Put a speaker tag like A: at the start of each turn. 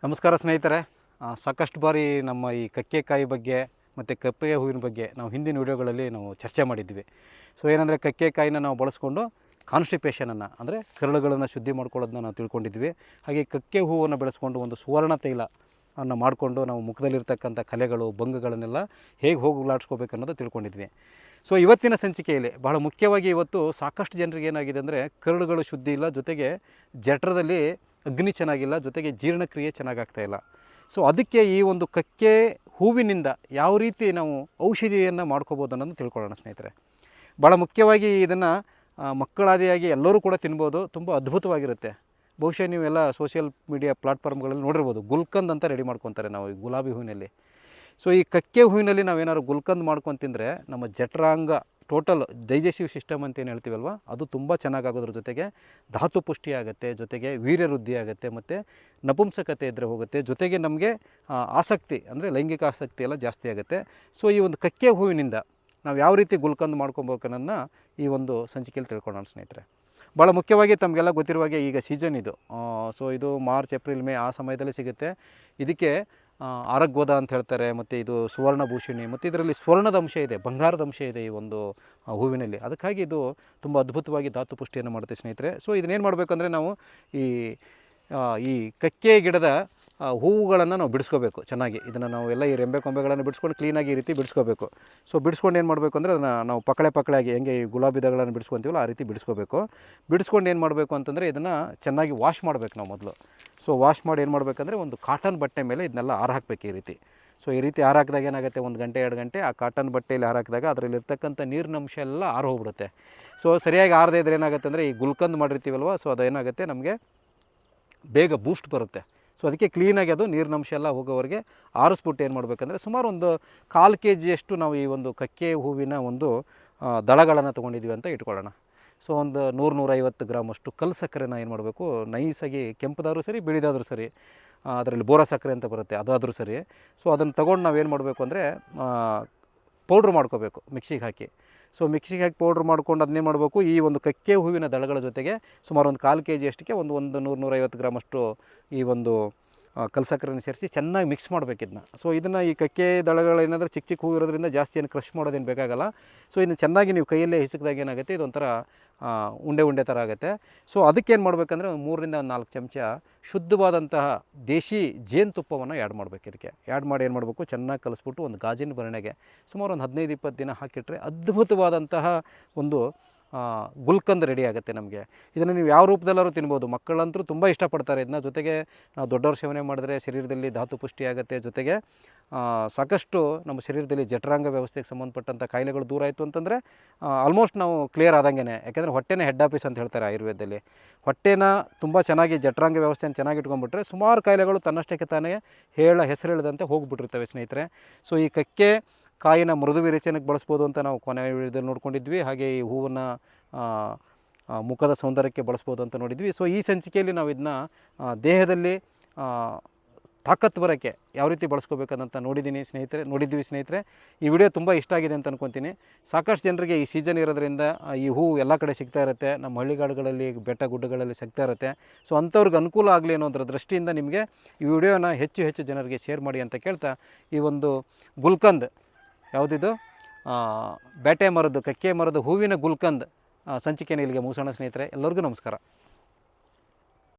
A: ನಮಸ್ಕಾರ ಸ್ನೇಹಿತರೆ. ಸಾಕಷ್ಟು ಬಾರಿ ನಮ್ಮ ಈ ಕಕ್ಕೆಕಾಯಿ ಬಗ್ಗೆ ಮತ್ತು ಕಪ್ಪೆ ಹೂವಿನ ಬಗ್ಗೆ ನಾವು ಹಿಂದಿನ ವಿಡಿಯೋಗಳಲ್ಲಿ ನಾವು ಚರ್ಚೆ ಮಾಡಿದ್ವಿ. ಸೊ ಏನಂದರೆ ಕಕ್ಕೆಕಾಯಿನ ನಾವು ಬಳಸ್ಕೊಂಡು ಕಾನ್ಸ್ಟಿಪೇಷನನ್ನು ಅಂದರೆ ಕರಳುಗಳನ್ನು ಶುದ್ಧಿ ಮಾಡ್ಕೊಳ್ಳೋದನ್ನ ನಾವು ತಿಳ್ಕೊಂಡಿದ್ವಿ. ಹಾಗೆ ಕಕ್ಕೆ ಹೂವನ್ನು ಬೆಳೆಸ್ಕೊಂಡು ಒಂದು ಸುವರ್ಣ ತೈಲ ಅನ್ನು ಮಾಡಿಕೊಂಡು ನಾವು ಮುಖದಲ್ಲಿರ್ತಕ್ಕಂಥ ಕಲೆಗಳು ಬಂಗಗಳನ್ನೆಲ್ಲ ಹೇಗೆ ಹೋಗಲಾಡಿಸ್ಕೋಬೇಕು ಅನ್ನೋದು ತಿಳ್ಕೊಂಡಿದ್ವಿ. ಸೊ ಇವತ್ತಿನ ಸಂಚಿಕೆಯಲ್ಲಿ ಬಹಳ ಮುಖ್ಯವಾಗಿ ಇವತ್ತು ಸಾಕಷ್ಟು ಜನರಿಗೆ ಏನಾಗಿದೆ ಅಂದರೆ ಕರಳುಗಳು ಶುದ್ಧಿ ಇಲ್ಲ, ಜೊತೆಗೆ ಜಠರದಲ್ಲಿ ಅಗ್ನಿ ಚೆನ್ನಾಗಿಲ್ಲ, ಜೊತೆಗೆ ಜೀರ್ಣಕ್ರಿಯೆ ಚೆನ್ನಾಗಾಗ್ತಾಯಿಲ್ಲ. ಸೊ ಅದಕ್ಕೆ ಈ ಒಂದು ಕಕ್ಕೆ ಹೂವಿನಿಂದ ಯಾವ ರೀತಿ ನಾವು ಔಷಧಿಯನ್ನು ಮಾಡ್ಕೋಬೋದು ಅನ್ನೋದು ತಿಳ್ಕೊಳ್ಳೋಣ ಸ್ನೇಹಿತರೆ. ಭಾಳ ಮುಖ್ಯವಾಗಿ ಇದನ್ನು ಮಕ್ಕಳಾದಿಯಾಗಿ ಎಲ್ಲರೂ ಕೂಡ ತಿನ್ಬೋದು, ತುಂಬ ಅದ್ಭುತವಾಗಿರುತ್ತೆ. ಬಹುಶಃ ನೀವೆಲ್ಲ ಸೋಷಿಯಲ್ ಮೀಡಿಯಾ ಪ್ಲಾಟ್ಫಾರ್ಮ್ಗಳಲ್ಲಿ ನೋಡಿರ್ಬೋದು, ಗುಲ್ಕಂದ್ ಅಂತ ರೆಡಿ ಮಾಡ್ಕೊತಾರೆ ನಾವು ಈ ಗುಲಾಬಿ ಹೂವಿನಲ್ಲಿ. ಸೊ ಈ ಕಕ್ಕೆ ಹೂವಿನಲ್ಲಿ ನಾವೇನಾದ್ರು ಗುಲ್ಕಂದ್ ಮಾಡ್ಕೊಂಡು ತಿಂದರೆ ನಮ್ಮ ಜಠರಾಂಗ ಟೋಟಲ್ ಡೈಜೆಸ್ಟಿವ್ ಸಿಸ್ಟಮ್ ಅಂತ ಏನು ಹೇಳ್ತೀವಲ್ವ, ಅದು ತುಂಬ ಚೆನ್ನಾಗಾಗೋದ್ರ ಜೊತೆಗೆ ಧಾತು ಪುಷ್ಟಿ ಆಗುತ್ತೆ, ಜೊತೆಗೆ ವೀರ್ಯ ವೃದ್ಧಿ ಆಗುತ್ತೆ, ಮತ್ತು ನಪುಂಸಕತೆ ಇದ್ದರೆ ಹೋಗುತ್ತೆ, ಜೊತೆಗೆ ನಮಗೆ ಆಸಕ್ತಿ ಅಂದರೆ ಲೈಂಗಿಕ ಆಸಕ್ತಿ ಎಲ್ಲ ಜಾಸ್ತಿ ಆಗುತ್ತೆ. ಸೊ ಈ ಒಂದು ಕಕ್ಕೆ ಹೂವಿನಿಂದ ನಾವು ಯಾವ ರೀತಿ ಗುಲ್ಕಂದ್ ಮಾಡ್ಕೊಬೇಕು ಅನ್ನೋದನ್ನ ಈ ಒಂದು ಸಂಚಿಕೆಯಲ್ಲಿ ತಿಳ್ಕೊಳ್ಳೋಣ ಸ್ನೇಹಿತರೆ. ಭಾಳ ಮುಖ್ಯವಾಗಿ ತಮಗೆಲ್ಲ ಗೊತ್ತಿರುವಾಗೆ ಈಗ ಸೀಸನ್ ಇದು. ಸೊ ಇದು ಮಾರ್ಚ್, ಏಪ್ರಿಲ್, ಮೇ ಆ ಸಮಯದಲ್ಲಿ ಸಿಗುತ್ತೆ. ಇದಕ್ಕೆ ಆರಗ್ವದ ಅಂತ ಹೇಳ್ತಾರೆ, ಮತ್ತು ಇದು ಸುವರ್ಣಭೂಷಣಿ, ಮತ್ತು ಇದರಲ್ಲಿ ಸ್ವರ್ಣದ ಅಂಶ ಇದೆ, ಬಂಗಾರದ ಅಂಶ ಇದೆ ಈ ಒಂದು ಹೂವಿನಲ್ಲಿ. ಅದಕ್ಕಾಗಿ ಇದು ತುಂಬ ಅದ್ಭುತವಾಗಿ ಧಾತು ಪುಷ್ಟಿಯನ್ನು ಮಾಡುತ್ತೆ ಸ್ನೇಹಿತರೆ. ಸೊ ಇದನ್ನೇನು ಮಾಡಬೇಕಂದ್ರೆ ನಾವು ಈ ಕಕ್ಕೆ ಗಿಡದ ಹೂವುಗಳನ್ನು ನಾವು ಬಿಡಿಸ್ಕೋಬೇಕು ಚೆನ್ನಾಗಿ. ಇದನ್ನು ನಾವು ಎಲ್ಲ ಈ ರೆಂಬೆ ಕೊಂಬೆಗಳನ್ನು ಬಿಡಿಸ್ಕೊಂಡು ಕ್ಲೀನಾಗಿ ಈ ರೀತಿ ಬಿಡಿಸ್ಕೋಬೇಕು. ಸೊ ಬಿಡಿಸ್ಕೊಂಡು ಏನು ಮಾಡಬೇಕು ಅಂದರೆ ಅದನ್ನು ನಾವು ಪಕಳೆಯಾಗಿ ಹೆಂಗೆ ಈ ಗುಲಾಬಿದಗಳನ್ನು ಬಿಡಿಸ್ಕೊತೀವಲ್ಲ ಆ ರೀತಿ ಬಿಡಿಸ್ಕೋಬೇಕು. ಬಿಡಿಸ್ಕೊಂಡು ಏನು ಮಾಡಬೇಕು ಅಂತಂದರೆ ಇದನ್ನು ಚೆನ್ನಾಗಿ ವಾಶ್ ಮಾಡಬೇಕು ನಾವು ಮೊದಲು. ಸೊ ವಾಶ್ ಮಾಡಿ ಏನು ಮಾಡಬೇಕಂದ್ರೆ ಒಂದು ಕಾಟನ್ ಬಟ್ಟೆ ಮೇಲೆ ಇದನ್ನೆಲ್ಲ ಹಾಕಬೇಕು ಈ ರೀತಿ. ಸೊ ಈ ರೀತಿ ಹಾಕಿದಾಗ ಏನಾಗುತ್ತೆ, 1 ಗಂಟೆ 2 ಗಂಟೆ ಆ ಕಾಟನ್ ಬಟ್ಟೆಯಲ್ಲಿ ಹಾಕಿದಾಗ ಅದರಲ್ಲಿರ್ತಕ್ಕಂಥ ನೀರಿನ ಅಂಶ ಎಲ್ಲ ಹೋಗ್ಬಿಡುತ್ತೆ. ಸೊ ಸರಿಯಾಗಿ ಆರದೇ ಇದ್ರೆ ಏನಾಗುತ್ತೆ ಅಂದರೆ ಈ ಗುಲ್ಕಂದ್ ಮಾಡಿರ್ತೀವಲ್ವ, ಸೊ ಅದೇನಾಗುತ್ತೆ ನಮಗೆ ಬೇಗ ಬೂಸ್ಟ್ ಬರುತ್ತೆ. ಸೊ ಅದಕ್ಕೆ ಕ್ಲೀನಾಗಿ ಅದು ನೀರಿನಂಶ ಎಲ್ಲ ಹೋಗೋವರೆಗೆ ಆರಿಸ್ಬಿಟ್ಟು ಏನು ಮಾಡಬೇಕಂದ್ರೆ ಸುಮಾರು ಒಂದು 1/4 kg ನಾವು ಈ ಒಂದು ಕಕ್ಕೆ ಹೂವಿನ ಒಂದು ದಳಗಳನ್ನು ತೊಗೊಂಡಿದ್ದೀವಿ ಅಂತ ಇಟ್ಕೊಳ್ಳೋಣ. ಸೊ ಒಂದು 100-150 ಗ್ರಾಮ್ ಅಷ್ಟು ಕಲ್ಲು ಸಕ್ಕರೆನ ಏನು ಮಾಡಬೇಕು, ನೈಸಾಗಿ ಕೆಂಪುದಾದ್ರೂ ಸರಿ ಬಿಳಿದಾದ್ರೂ ಸರಿ, ಅದರಲ್ಲಿ ಬೋರ ಸಕ್ಕರೆ ಅಂತ ಬರುತ್ತೆ ಅದಾದರೂ ಸರಿ. ಸೊ ಅದನ್ನು ತೊಗೊಂಡು ನಾವೇನು ಮಾಡಬೇಕು ಅಂದರೆ ಪೌಡ್ರ್ ಮಾಡ್ಕೋಬೇಕು ಮಿಕ್ಸಿಗೆ ಹಾಕಿ. ಸೊ ಮಿಕ್ಸಿಗೆ ಹಾಕಿ ಪೌಡ್ರ್ ಮಾಡ್ಕೊಂಡು ಅದನ್ನೇ ಮಾಡಬೇಕು, ಈ ಒಂದು ಕಕ್ಕೆ ಹೂವಿನ ದಳಗಳ ಜೊತೆಗೆ ಸುಮಾರು ಒಂದು 1/4 kg ಅಷ್ಟಕ್ಕೆ ಒಂದು 100-150 ಗ್ರಾಮ್ ಅಷ್ಟು ಈ ಒಂದು ಕಲ್ಸಕ್ಕರೆನ ಸೇರಿಸಿ ಚೆನ್ನಾಗಿ ಮಿಕ್ಸ್ ಮಾಡಬೇಕು ಇದನ್ನ. ಸೊ ಇದನ್ನು ಈ ಕಕ್ಕೆ ದಳಗಳೇನಾದರೂ ಚಿಕ್ಕ ಚಿಕ್ಕ ಹೂ ಇರೋದ್ರಿಂದ ಜಾಸ್ತಿ ಏನು ಕ್ರಷ್ ಮಾಡೋದೇನು ಬೇಕಾಗಲ್ಲ. ಸೊ ಇದನ್ನು ಚೆನ್ನಾಗಿ ನೀವು ಕೈಯಲ್ಲೇ ಹಿಸುಕಿದಾಗ ಏನಾಗುತ್ತೆ, ಇದೊಂಥರ ಉಂಡೆ ಥರ ಆಗುತ್ತೆ. ಸೊ ಅದಕ್ಕೇನು ಮಾಡಬೇಕಂದ್ರೆ 3-4 ಚಮಚ ಶುದ್ಧವಾದಂತಹ ದೇಶಿ ಜೇನುತುಪ್ಪವನ್ನು ಆ್ಯಡ್ ಮಾಡಬೇಕು. ಇದಕ್ಕೆ ಆ್ಯಡ್ ಮಾಡಿ ಏನು ಮಾಡಬೇಕು, ಚೆನ್ನಾಗಿ ಕಲಿಸ್ಬಿಟ್ಟು ಒಂದು ಗಾಜಿನ ಭರಣೆಗೆ ಸುಮಾರು ಒಂದು 15-20 ದಿನ ಹಾಕಿಟ್ರೆ ಅದ್ಭುತವಾದಂತಹ ಒಂದು ಗುಲ್ಕಂದ್ ರೆಡಿ ಆಗುತ್ತೆ ನಮಗೆ. ಇದನ್ನು ನೀವು ಯಾವ ರೂಪದಲ್ಲಾದ್ರೂ ತಿನ್ಬೋದು, ಮಕ್ಕಳಂತೂ ತುಂಬ ಇಷ್ಟಪಡ್ತಾರೆ ಇದನ್ನ. ಜೊತೆಗೆ ನಾವು ದೊಡ್ಡವ್ರ ಸೇವನೆ ಮಾಡಿದ್ರೆ ಶರೀರದಲ್ಲಿ ಧಾತು ಪುಷ್ಟಿ ಆಗುತ್ತೆ, ಜೊತೆಗೆ ಸಾಕಷ್ಟು ನಮ್ಮ ಶರೀರದಲ್ಲಿ ಜಠರಾಂಗ ವ್ಯವಸ್ಥೆಗೆ ಸಂಬಂಧಪಟ್ಟಂಥ ಕಾಯಿಲೆಗಳು ದೂರ ಆಯಿತು ಅಂತಂದರೆ ಆಲ್ಮೋಸ್ಟ್ ನಾವು ಕ್ಲಿಯರ್ ಆದಂಗೆ. ಯಾಕೆಂದರೆ ಹೊಟ್ಟೆನೇ ಹೆಡ್ ಆಫೀಸ್ ಅಂತ ಹೇಳ್ತಾರೆ ಆಯುರ್ವೇದದಲ್ಲಿ. ಹೊಟ್ಟೆನ ತುಂಬ ಚೆನ್ನಾಗಿ ಜಠರಾಂಗ ವ್ಯವಸ್ಥೆಯನ್ನು ಚೆನ್ನಾಗಿ ಇಟ್ಕೊಂಡ್ಬಿಟ್ರೆ ಸುಮಾರು ಕಾಯಿಲೆಗಳು ತನ್ನಷ್ಟಕ್ಕೆ ತಾನೇ ಹೆಸರು ಹೇಳಿದಂತೆ ಹೋಗಿಬಿಟ್ಟಿರ್ತವೆ ಸ್ನೇಹಿತರೆ. ಸೊ ಈ ಕಕ್ಕೆ ಕಾಯಿನ ಮೃದು ವಿರೇಚನಕ್ಕೆ ಬಳಸ್ಬೋದು ಅಂತ ನಾವು ಕೊನೆ ವಿಡಿಯೋದಲ್ಲಿ ನೋಡ್ಕೊಂಡಿದ್ವಿ. ಹಾಗೆ ಈ ಹೂವನ್ನು ಮುಖದ ಸೌಂದರ್ಯಕ್ಕೆ ಬಳಸ್ಬೋದು ಅಂತ ನೋಡಿದ್ವಿ. ಸೊ ಈ ಸಂಚಿಕೆಯಲ್ಲಿ ನಾವು ಇದನ್ನ ದೇಹದಲ್ಲಿ ತಾಕತ್ತು ಬರೋಕ್ಕೆ ಯಾವ ರೀತಿ ಬಳಸ್ಕೋಬೇಕಂತ ನೋಡಿದ್ವಿ ಸ್ನೇಹಿತರೆ. ಈ ವಿಡಿಯೋ ತುಂಬ ಇಷ್ಟ ಆಗಿದೆ ಅಂತ ಅಂದ್ಕೊತೀನಿ. ಸಾಕಷ್ಟು ಜನರಿಗೆ ಈ ಸೀಸನ್ ಇರೋದ್ರಿಂದ ಈ ಹೂವು ಎಲ್ಲ ಕಡೆ ಸಿಗ್ತಾ ಇರುತ್ತೆ, ನಮ್ಮ ಹಳ್ಳಿಗಾಡುಗಳಲ್ಲಿ ಬೆಟ್ಟ ಗುಡ್ಡಗಳಲ್ಲಿ ಸಿಗ್ತಾ ಇರುತ್ತೆ. ಸೊ ಅಂಥವ್ರಿಗೆ ಅನುಕೂಲ ಆಗಲಿ ಅನ್ನೋದ್ರ ದೃಷ್ಟಿಯಿಂದ ನಿಮಗೆ ಈ ವಿಡಿಯೋನ ಹೆಚ್ಚು ಜನರಿಗೆ ಶೇರ್ ಮಾಡಿ ಅಂತ ಕೇಳ್ತಾ, ಈ ಒಂದು ಗುಲ್ಕಂದ್ ಯಾವುದಿದು ಬೇಟೆ ಮರದ್ದು ಕಕ್ಕೆ ಮರದ ಹೂವಿನ ಗುಲ್ಕಂದ್ ಸಂಚಿಕೆನ ಇಲ್ಲಿಗೆ ಮುಗಿಸೋಣ ಸ್ನೇಹಿತರೆ. ಎಲ್ಲರಿಗೂ ನಮಸ್ಕಾರ.